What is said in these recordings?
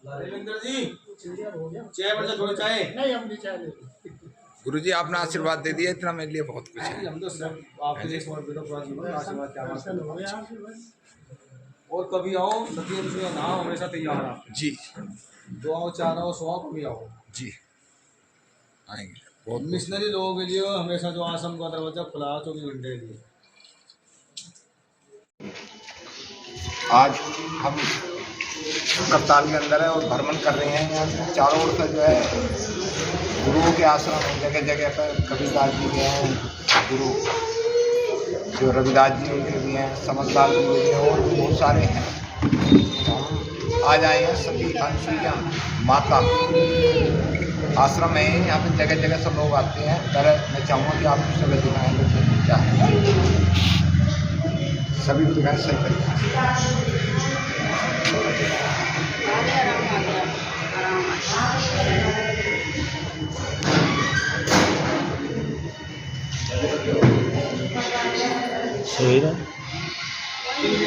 देवेंद्र जी चाय बचा थोड़ी चाय नहीं, हम नहीं चाह रहे। गुरु जी आपने आशीर्वाद दे दिया, इतना मेरे लिए बहुत कुछ है। हम तो सिर्फ आपके लिए समर्पित पूरा जीवन आशीर्वाद क्या बात हो गया आपसे बस। और कभी आओ सती अनुसुईया नाम हमेशा तैयार आप जी जो आओ चार आओ सौ कभी आओ जी आएंगे। बहुत मिशनरी लोगों के लिए हमेशा जो आश्रम का दरवाजा खुला 24 घंटे के लिए। आज हम करताल के अंदर है और भ्रमण कर रहे हैं। यहाँ चारों ओर से जो है गुरुओं के आश्रम हैं, जगह जगह पर कबीरदास जी के हैं गुरु, जो रविदास जी उनके भी हैं, समझदार जी के भी हैं और भी बहुत सारे हैं। हम आज आए हैं सती अनुसुईया माता आश्रम है। यहाँ पे जगह जगह सब लोग आते हैं। पर मैं चाहूँगा कि आप सभी दिखाएँ क्या है, सभी को दिखाएँ सही तरीके से।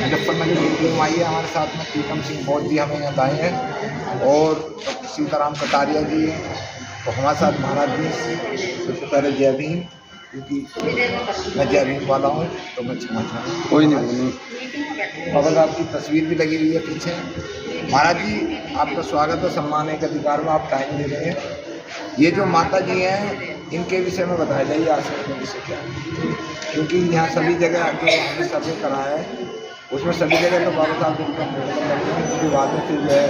मुजफ्फरनगर की टीम आई है हमारे साथ में। प्रीतम सिंह बौद्ध जी हमें यहाँ लाए हैं और सीताराम कटारिया जी तो हमारे साथ महाराज जी। सबसे पहले जय भीम, क्योंकि मैं जय भीम वाला हूँ तो मैं क्षमा चाहूँ। कोई नहीं। अगर आपकी तस्वीर भी लगी हुई है पीछे। महाराज जी आपका स्वागत है, सम्मान है, अधिकार में आप टाइम दे रहे हैं। ये जो माता जी हैं इनके विषय में बताया जाइए, आश्रम के विषय क्या है, क्योंकि यहाँ सभी जगह जो हमने सर्वे करा है उसमें सभी जगह तो बाबा साहब उसके बाद में फिर जो है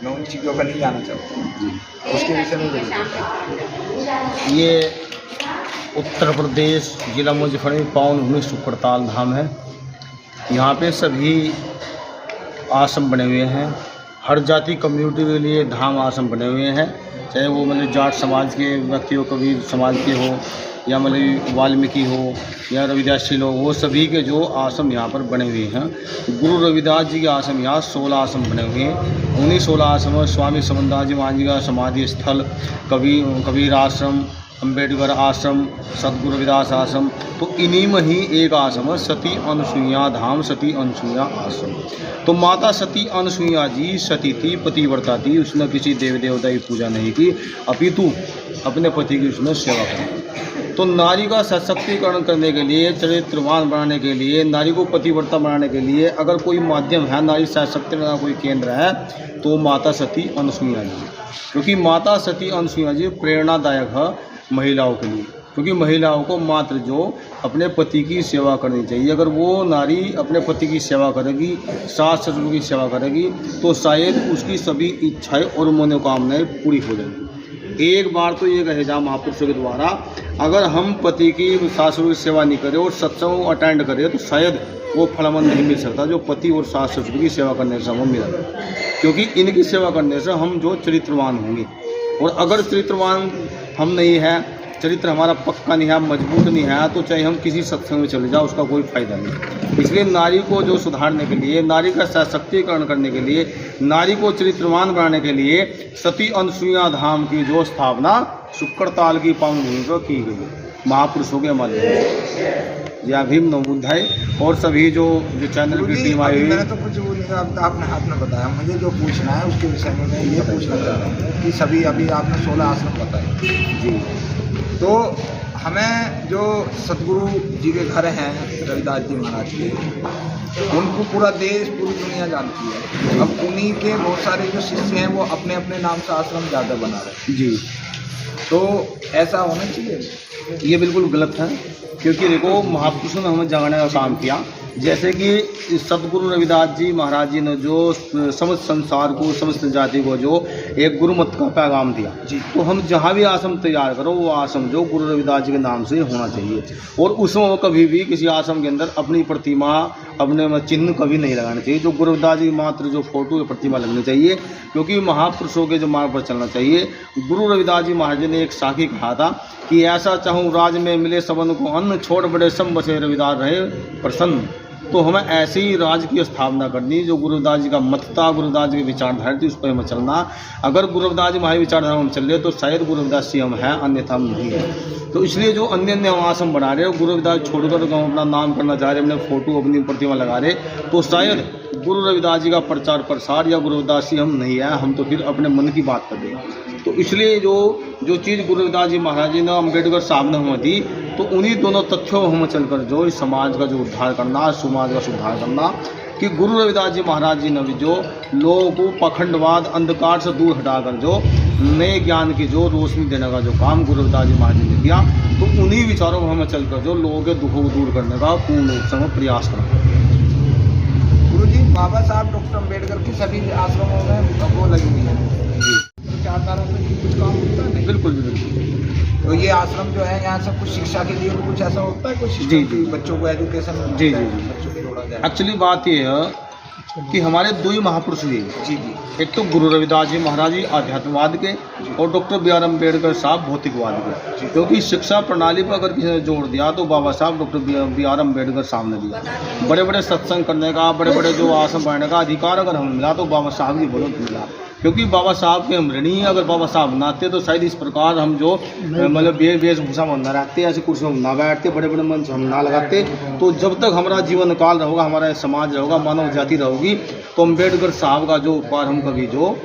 मैं उन चीज़ों का नहीं जाना चाहूँगा, उसके विषय में बताइए। ये उत्तर प्रदेश जिला मुजफ्फरनगर पावन भूमि शुक्रताल धाम है। यहाँ पे सभी आश्रम बने हुए हैं। हर जाति कम्युनिटी के लिए धाम आश्रम बने हुए हैं, चाहे वो मतलब जाट समाज के व्यक्ति हो, कबीर समाज के हो, या मतलब वाल्मीकि हो या रविदासी लोग, वो सभी के जो आश्रम यहाँ पर बने हुए हैं। गुरु रविदास जी के आश्रम यहाँ 16 आश्रम बने हुए हैं। उन्हीं 16 आश्रम स्वामी समनदास जी महाराज जी का समाधि स्थल, कबीर आश्रम, अम्बेडकर आश्रम, सतगुरु रविदास आश्रम, तो इन्हीं में ही एक आश्रम है सती अनुसुईया धाम, सती अनुसुईया आश्रम। तो माता सती अनुसुईया जी सती थी, पतिव्रता थी। उसने किसी देव देवता की पूजा नहीं की, अपितु अपने पति की उसने सेवा की। तो नारी का सशक्तिकरण करने के लिए, चरित्रवान बनाने के लिए, नारी को पतिव्रता बनाने के लिए अगर कोई माध्यम है, नारी सशक्तिकरण का कोई केंद्र है तो माता सती अनुसुईया जी, क्योंकि माता सती अनुसुईया जी प्रेरणादायक है महिलाओं के लिए। क्योंकि महिलाओं को मात्र जो अपने पति की सेवा करनी चाहिए, अगर वो नारी अपने पति की सेवा करेगी, सास ससुर की सेवा करेगी, तो शायद उसकी सभी इच्छाएं और मनोकामनाएं पूरी हो जाएंगी। एक बार तो ये कहे जा महापुरुषों के द्वारा, अगर हम पति की सास ससुर की सेवा नहीं करें और सत्संग अटेंड करें तो शायद वो फलमंद नहीं मिल सकता जो पति और सास ससुर की सेवा करने से हमें मिला। क्योंकि इनकी सेवा करने से हम जो चरित्रवान होंगे, और अगर चरित्रवान हम नहीं है, चरित्र हमारा पक्का नहीं है, मजबूत नहीं है, तो चाहे हम किसी सत्संग में चले जाओ उसका कोई फायदा नहीं। इसलिए नारी को जो सुधारने के लिए, नारी का सशक्तिकरण करने के लिए, नारी को चरित्रवान बनाने के लिए सती अनुसुईया धाम की जो स्थापना शुक्रताल की पावन भूमि पर की गई महापुरुषों के माध्यम से। जय भीम, नमो बुद्धाय। और सभी जो चैनल की टीम आई हुई, मैंने तो कुछ वो नहीं, आपने बताया। मुझे जो पूछना है उसके विषय में मैं ये पूछना चाहता हूँ कि सभी अभी आपने 16 आश्रम बताए जी, तो हमें जो सतगुरु जी के घर हैं रविदास जी महाराज के, उनको पूरा देश पूरी दुनिया जानती है। अब उन्हीं के बहुत सारे जो शिष्य हैं वो अपने अपने नाम से आश्रम ज़्यादा बना रहे हैं जी, तो ऐसा होना चाहिए? ये बिल्कुल गलत है। क्योंकि देखो महापुरुषों ने हमें जगाने का काम किया। जैसे कि सतगुरु रविदास जी महाराज जी ने जो समस्त संसार को, समस्त जाति को जो एक गुरुमत का पैगाम दिया जी, तो हम जहाँ भी आश्रम तैयार करो वो आश्रम जो गुरु रविदास जी के नाम से होना चाहिए। और उसमें कभी भी किसी आश्रम के अंदर अपनी प्रतिमा, अपने चिन्ह कभी नहीं लगाना चाहिए। जो गुरु रविदास जी मात्र जो फोटो या प्रतिमा लगनी चाहिए, क्योंकि महापुरुषों के जो मार्ग पर चलना चाहिए। गुरु रविदास जी महाराज ने एक साखी कहा था कि ऐसा चाहूँ राज में मिले सबन को अन्न, छोड़ बड़े सम बसे रविदास रहे प्रसन्न। तो हमें ऐसे ही राज्य की स्थापना करनी, जो गुरु रविदास जी का मत था, गुरु रविदास जी की विचारधारा थी, उस पर हमें चलना। अगर गुरु रविदास जी हमारी विचारधारा में हम चल रहे तो शायद गुरु रविदास जी हम हैं, अन्यथा हम नहीं है। तो इसलिए जो अन्य अन्य आश्रम बना रहे हो, गुरु रविदास छोड़कर हम अपना नाम करना चाह रहे, अपने फोटो अपनी प्रतिमा लगा रहे, तो शायद गुरु रविदास जी का प्रचार प्रसार या गुरु रविदास जी हम नहीं है, हम तो फिर अपने मन की बात कर रहे हैं। तो इसलिए जो चीज़ गुरु रविदास जी महाराज जी ने अम्बेडकर साहब ने हमें दी, तो उन्हीं दोनों तथ्यों में हम चलकर जो इस समाज का जो उद्धार करना, समाज का सुधार करना, कि गुरु रविदास जी महाराज जी ने भी जो लोगों को पाखंडवाद अंधकार से दूर हटाकर जो नए ज्ञान की जो रोशनी देने का जो काम गुरु रविदास जी महाराज जी ने किया, तो उन्हीं विचारों में हमें चलकर जो लोगों के दुखों को दूर करने का पूर्ण रूप से हमें प्रयास करना। गुरुजी, बाबा साहब डॉक्टर अम्बेडकर की सभी आश्रमों में वो लगी हुई है विचारधारा पे कुछ काम होता है? बिल्कुल बिल्कुल। तो ये आश्रम जो है, यहाँ सब कुछ शिक्षा के लिए कुछ ऐसा होता है, कुछ जी जी, बच्चों को एजुकेशन जी बच्चों को जोड़ा जाए। एक्चुअली बात ये है कि हमारे दो ही महापुरुष हुए, जी जी, एक तो गुरु रविदास जी महाराज जी आध्यात्मवाद के, और डॉक्टर बी आर अम्बेडकर साहब भौतिकवाद के। क्योंकि शिक्षा प्रणाली पर अगर किसी ने जोड़ दिया तो बाबा साहब डॉक्टर बी आर अम्बेडकर साहब ने दिया। बड़े बड़े सत्संग करने का, बड़े बड़े जो आश्रम बनाने का अधिकार अगर हमें मिला तो बाबा साहब की बदौलत मिला, क्योंकि बाबा साहब के हम ऋणी हैं। अगर बाबा साहब बनाते तो शायद इस प्रकार हम जो मतलब वेशभूषा में ना रखते, ऐसे कुर्सियों में ना बैठते, बड़े बड़े मंच हम ना लगाते। तो जब तक हमारा जीवन काल रहेगा, हमारा समाज रहेगा, मानव जाति रहेगी, तो अम्बेडकर साहब का जो उपकार हम कभी जो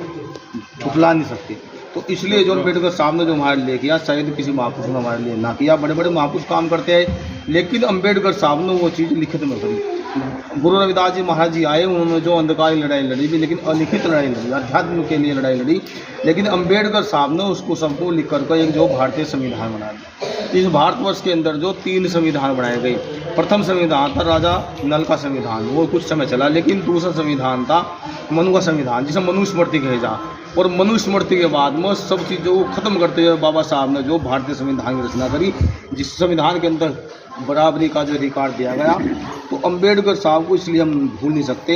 छुटला नहीं सकते। तो इसलिए जो अम्बेडकर साहब ने जो हमारे लिए किया, शायद किसी महापुरुष ने हमारे लिए ना किया। बड़े बड़े महापुरुष काम करते हैं, लेकिन अम्बेडकर साहब ने वो चीज़ लिखित में करी। गुरु रविदास जी महाराज जी आए, उन्होंने जो अंधकारी लड़ाई लड़ी भी, लेकिन अलिखित लड़ाई लड़ी, अध्यात्म के लिए लड़ाई लड़ी, लेकिन अम्बेडकर साहब ने उसको सबको लिख कर एक जो भारतीय संविधान बना दिया। इस भारतवर्ष के अंदर जो 3 संविधान बनाए गए, प्रथम संविधान था राजा नल का संविधान, वो कुछ समय चला, लेकिन दूसरा संविधान था मनु का संविधान, जिसे मनुस्मृति कहे जा। और मनुस्मृति के बाद में सब चीज़ों को खत्म करते हुए बाबा साहब ने जो भारतीय संविधान की रचना करी, जिस संविधान के अंदर बराबरी का जो अधिकार दिया गया, तो अम्बेडकर साहब को इसलिए हम भूल नहीं सकते,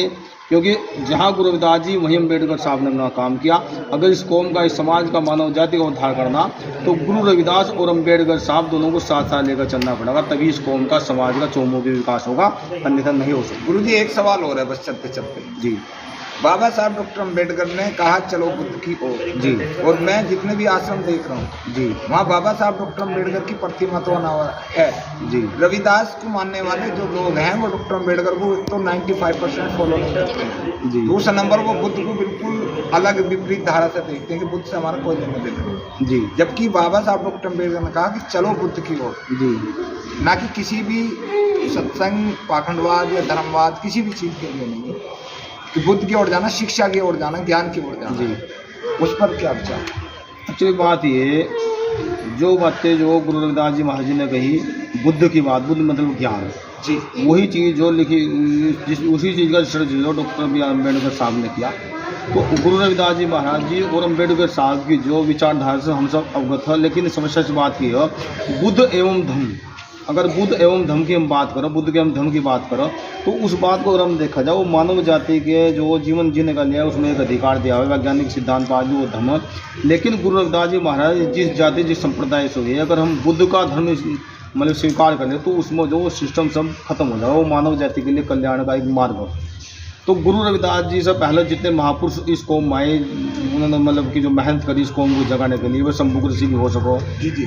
क्योंकि जहाँ गुरु रविदास जी वहीं अम्बेडकर साहब ने अपना काम किया। अगर इस कौम का, इस समाज का, मानव जाति का उद्धार करना, तो गुरु रविदास और अम्बेडकर साहब दोनों को साथ साथ लेकर चलना पड़ेगा, तभी इस कौम का, समाज का चौमुखी विकास होगा, अन्यथा नहीं हो सकता। गुरुजी, एक सवाल हो रहा है बस चलते चलते जी। बाबा साहब डॉक्टर अम्बेडकर ने कहा चलो बुद्ध की ओर जी, और मैं जितने भी आश्रम देख रहा हूँ जी, वहाँ बाबा साहब डॉक्टर अम्बेडकर की प्रतिमा तो बना हुआ है जी। रविदास को मानने वाले जो लोग हैं वो डॉक्टर अम्बेडकर को तो 95% फॉलो नहीं करते हैं जी। दूसरा नंबर वो बुद्ध को बिल्कुल अलग विपरीत धारा से देखते हैं कि बुद्ध से हमारा कोई लेना देना नहीं जी। जबकि बाबा साहब डॉक्टर अम्बेडकर ने कहा कि चलो बुद्ध की ओर जी, ना कि किसी भी सत्संग, पाखंडवाद या धर्मवाद, किसी भी चीज़ के लिए नहीं, कि बुद्ध की ओर जाना, शिक्षा की ओर जाना, ज्ञान की ओर जाना जी। उस पर क्या विचार? एक्चुअली बात ये, जो बातें जो गुरु रविदास जी महाराज जी ने कही, बुद्ध की बात, बुद्ध मतलब ज्ञान जी, वही चीज़ जो लिखी, उसी चीज़ का रिसर्च जो डॉक्टर बी आर अम्बेडकर साहब ने किया। तो गुरु रविदास जी महाराज जी और अम्बेडकर साहब की जो विचारधारा से हम सब अवगत है, लेकिन समस्या से बात की है बुद्ध एवं धम्म। अगर बुद्ध एवं धम्म की हम बात करो, बुद्ध के एवं धम्म की बात करो, तो उस बात को अगर हम देखा जाए, वो मानव जाति के जो जीवन जीने का लिया उसमें एक अधिकार दिया हुआ, वैज्ञानिक सिद्धांत आज वो धम्म। लेकिन गुरु रविदास जी महाराज जिस जाति, जिस संप्रदाय से हुए, अगर हम बुद्ध का धर्म मतलब स्वीकार करें, तो उसमें जो सिस्टम सब खत्म हो जाए, वो मानव जाति के लिए कल्याण का एक मार्ग हो। तो गुरु रविदास जी से पहले जितने महापुरुष इस कौम आए, उन्होंने मतलब कि जो मेहनत करी इस कौम को जगाने के लिए, वे शंभु ऋषि भी हो सको,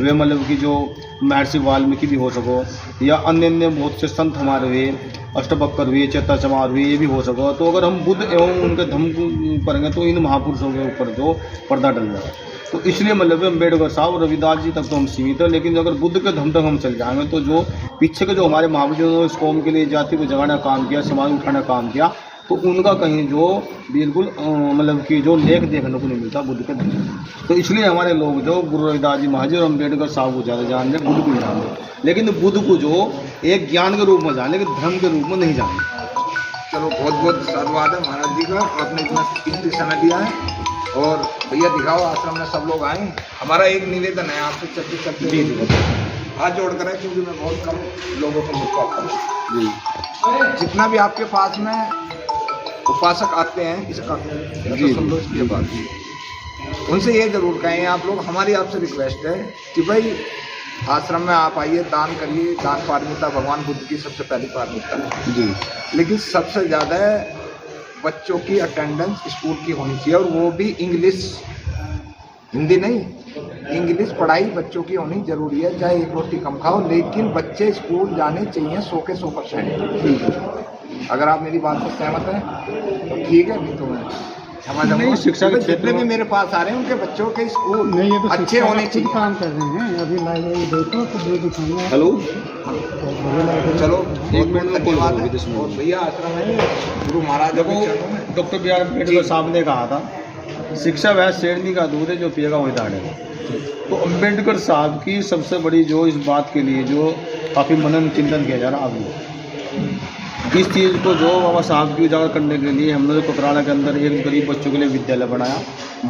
वे मतलब कि जो महर्षि वाल्मीकि भी हो सको, या अन्य अन्य बहुत से संत हमारे हुए, अष्टवक्र हुए, चेताचमार हुए, ये भी हो सको। तो अगर हम बुद्ध एवं उनके धम्म को करेंगे तो इन महापुरुषों के ऊपर जो पर्दा डल जाए। तो इसलिए मतलब अम्बेडकर साहब और रविदास जी तक तो हम सीमित है, लेकिन अगर बुद्ध के धम्म तक हम चल जाएंगे तो जो पीछे के जो हमारे महापुरुषों ने इस कौम के लिए, जाति को जगाने का काम किया, समाज उठाने का काम किया, तो उनका कहीं जो बिल्कुल मतलब कि जो लेख देखने को नहीं मिलता बुद्ध के धम्म। तो इसलिए हमारे लोग जो गुरु रविदास जी महाराज और अम्बेडकर साहब को ज़्यादा जान रहे, बुद्ध को जान रहे, लेकिन बुद्ध को जो एक ज्ञान के रूप में जाने, लेकिन धर्म के रूप में नहीं जाने। चलो, बहुत बहुत साधुवाद है महाराज जी का, आपने इतना कीमती समय दिया है। और भैया दिखाओ, आश्रम में सब लोग आए। हमारा एक निवेदन है आपसे चलते चलते जी हाथ जोड़ कर है, क्योंकि मैं बहुत कम लोगों को मिल पाता हूँ जी। जितना भी आपके पास में उपासक आते हैं इसका जी, के बाद उनसे ये जरूर कहें आप लोग, हमारी आपसे रिक्वेस्ट है कि भाई आश्रम में आप आइए, दान करिए। दान पारमिता भगवान बुद्ध की सबसे पहली पारमिता है जी। लेकिन सबसे ज़्यादा बच्चों की अटेंडेंस स्कूल की होनी चाहिए, और वो भी इंग्लिश, हिंदी नहीं, इंग्लिश पढ़ाई बच्चों की होनी जरूरी है। चाहे एक रोटी कम खाओ, लेकिन बच्चे स्कूल जाने चाहिए 100 के 100%। अगर आप मेरी बात से सहमत हैं तो ठीक है, नहीं तो मैं क्षमा चाहूंगा। नहीं, शिक्षा के क्षेत्र जितने भी में मेरे पास आ रहे हैं उनके बच्चों के स्कूल नहीं, ये तो अच्छे शिक्षा होने का खुद चाहिए। काम कर रहे हैं। अभी लाइब्रेरी देखो तो दो दिखाऊंगा। हेलो, चलो एक मिनट में धन्यवाद बोलो, है। 10 मिनट। और भैया आश्रम है गुरु महाराज देखो, के चरणों में। डॉक्टर बी आर अम्बेडकर साहब ने कहा था, शिक्षा वह शेरनी का दूध है जो पिएगा वही दाढ़ेगा। तो अम्बेडकर साहब की सबसे बड़ी जो इस बात के लिए जो काफ़ी मनन चिंतन किया जा रहा है अभी, इस चीज़ को जो बाबा साहब की उजागर करने के लिए हमने जो कोकराला के अंदर एक गरीब बच्चों के लिए विद्यालय बनाया,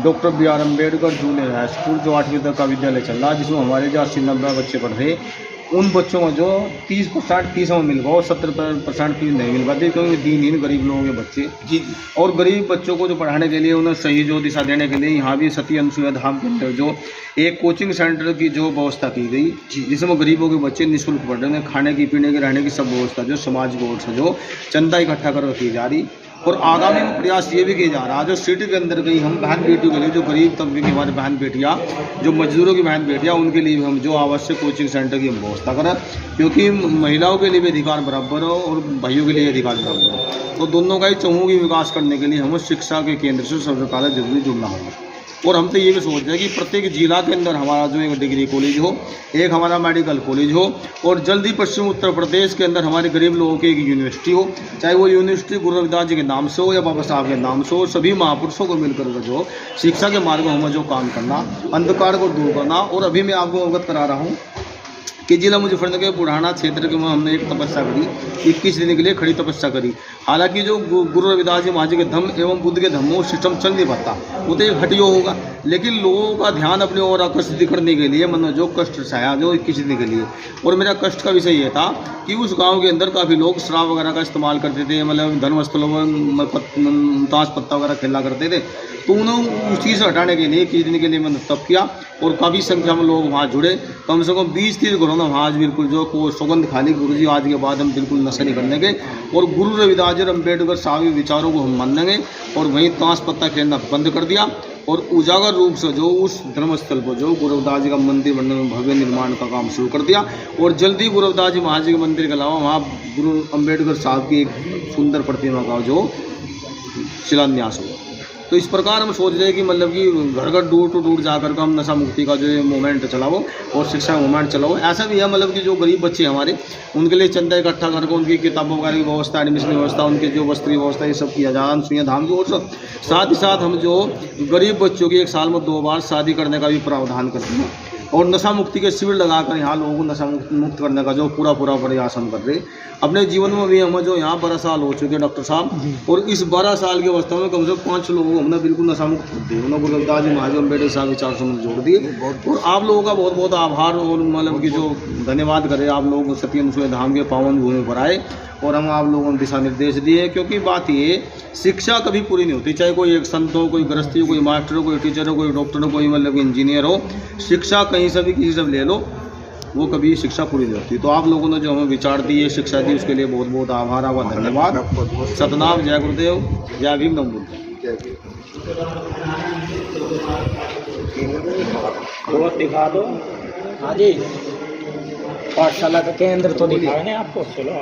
doctor B R Ambedkar junior high school, जो 8वीं तक का विद्यालय चल रहा है, जिसमें हमारे जो 80-90 बच्चे पढ़ रहे, उन बच्चों में जो 30% फीस में मिल पाओ, 70% फीस नहीं मिल पाती, क्योंकि दीनहीन गरीब लोगों के बच्चे जी और गरीब बच्चों को जो पढ़ाने के लिए उन्हें सही जो दिशा देने के लिए यहाँ भी सती अनुसुईया धाम के अंदर जो एक कोचिंग सेंटर की जो व्यवस्था की गई, जिसमें गरीबों के बच्चे निःशुल्क पढ़ रहे हैं, खाने की, पीने की, रहने की सब व्यवस्था जो समाज की ओर से जो चंदा इकट्ठा कर की जा रही। और आगामी में प्रयास ये भी किया जा रहा है, जो सिटी के अंदर कहीं हम बहन बेटियों के लिए, जो गरीब तबके की हमारी बहन बेटियाँ, जो मजदूरों की बहन बेटियाँ, उनके लिए भी हम जो आवश्यक कोचिंग सेंटर की हम व्यवस्था करें, क्योंकि महिलाओं के लिए भी अधिकार बराबर हो और भाइयों के लिए अधिकार बराबर हो। तो दोनों का ही चहुमुखी विकास करने के लिए हमें शिक्षा के केंद्र से सरकार जरूरी जुड़ना होगा। और हम तो ये भी सोच रहे हैं कि प्रत्येक जिला के अंदर हमारा जो एक डिग्री कॉलेज हो, एक हमारा मेडिकल कॉलेज हो, और जल्दी पश्चिम उत्तर प्रदेश के अंदर हमारे गरीब लोगों की एक यूनिवर्सिटी हो, चाहे वो यूनिवर्सिटी गुरु रविदास जी के नाम से हो या बाबा साहब के नाम से हो। सभी महापुरुषों को मिलकर जो शिक्षा के मार्ग में हमें जो काम करना, अंधकार को दूर करना। और अभी मैं आपको अवगत करा रहा हूँ कि जिला मुजफ्फरनगर के बुढ़ाना क्षेत्र के में हमने एक तपस्या करी, 21 दिन के लिए खड़ी तपस्या करी। हालांकि जो गुरु रविदास जी महाराज के धम्म एवं बुद्ध के धम्मों सिस्टम चल नहीं पाता, वो तो एक हटियो होगा, लेकिन लोगों का ध्यान अपने ओर आकर्षित करने के लिए मैंने जो कष्ट सहा जो 21 दिन के लिए। और मेरा कष्ट का विषय ये था कि उस गांव के अंदर काफ़ी लोग शराब वगैरह का इस्तेमाल करते थे, मतलब धर्मस्थलों में ताश पत्ता वगैरह खेला करते थे। तो उन्होंने उस चीज़ से हटाने के लिए 21 दिन के लिए मैंने तप किया, और काफ़ी संख्या में लोग वहाँ जुड़े। कम से कम 20-30 घरों में वहाँ आज बिल्कुल जो को सौगंध खाली, गुरु जी आज के बाद हम बिल्कुल नशा नहीं करने के, और गुरु रविदास जी अम्बेडकर साहब के विचारों को हम मानेंगे। और वहीं ताश पत्ता खेलना बंद कर दिया, और उजागर रूप से जो उस धर्मस्थल पर जो गुरु रविदास जी का मंदिर बनने में भव्य निर्माण का काम शुरू कर दिया। और जल्दी गुरु रविदास जी महाराज जी के मंदिर के अलावा वहाँ गुरु अम्बेडकर साहब की एक सुंदर प्रतिमा का जो शिलान्यास हुआ। तो इस प्रकार हम सोच रहे हैं कि मतलब कि घर घर दूर टू दूर जाकर के हम नशा मुक्ति का जो ये मूवमेंट चलाओ और शिक्षा मूवमेंट चलाओ। ऐसा भी है मतलब कि जो गरीब बच्चे हमारे, उनके लिए चंदा इकट्ठा करके उनकी किताबों वगैरह की व्यवस्था, एडमिशन व्यवस्था, उनके जो वस्त्री व्यवस्था, ये सब किया जा रहा है अनुसुईया धाम की ओर से। साथ ही साथ हम जो गरीब बच्चों की 1 साल में 2 बार शादी करने का भी प्रावधान करते हैं, और नशा मुक्ति के शिविर लगाकर यहाँ लोगों को नशा मुक्त करने का जो पूरा प्रयास हम कर रहे हैं। अपने जीवन में भी हमें जो यहाँ 12 साल हो चुके हैं डॉक्टर साहब, और इस 12 साल की अवस्था में कम से कम 5 लोगों को हमने बिल्कुल नशा मुक्त कर दिया। उन्होंने गुरु रविदास जी महाराज अम्बेडकर साहब विचार से जोड़ दिए। और आप लोगों का बहुत बहुत आभार, और मतलब कि जो धन्यवाद करें आप लोग सती अनुसुईया धाम के पावन भूमि पर आए, और हम आप लोगों को दिशा निर्देश दिए। क्योंकि बात ये, शिक्षा कभी पूरी नहीं होती, चाहे कोई एक संत हो, कोई गृहस्थी हो, कोई मास्टर हो, कोई टीचर हो, कोई डॉक्टर हो, कोई मतलब इंजीनियर हो, शिक्षा कहीं से भी किसी से ले लो, वो कभी शिक्षा पूरी नहीं होती। तो आप लोगों ने जो हमें विचार दिए, शिक्षा दी, उसके लिए बहुत बहुत आभार, आपका धन्यवाद। सतनाम, जय गुरुदेव, जय भीम, नमो बुद्ध। दिखा दो। हाँ जी, पाठशाला का केंद्र तो दिखा आपको। चलो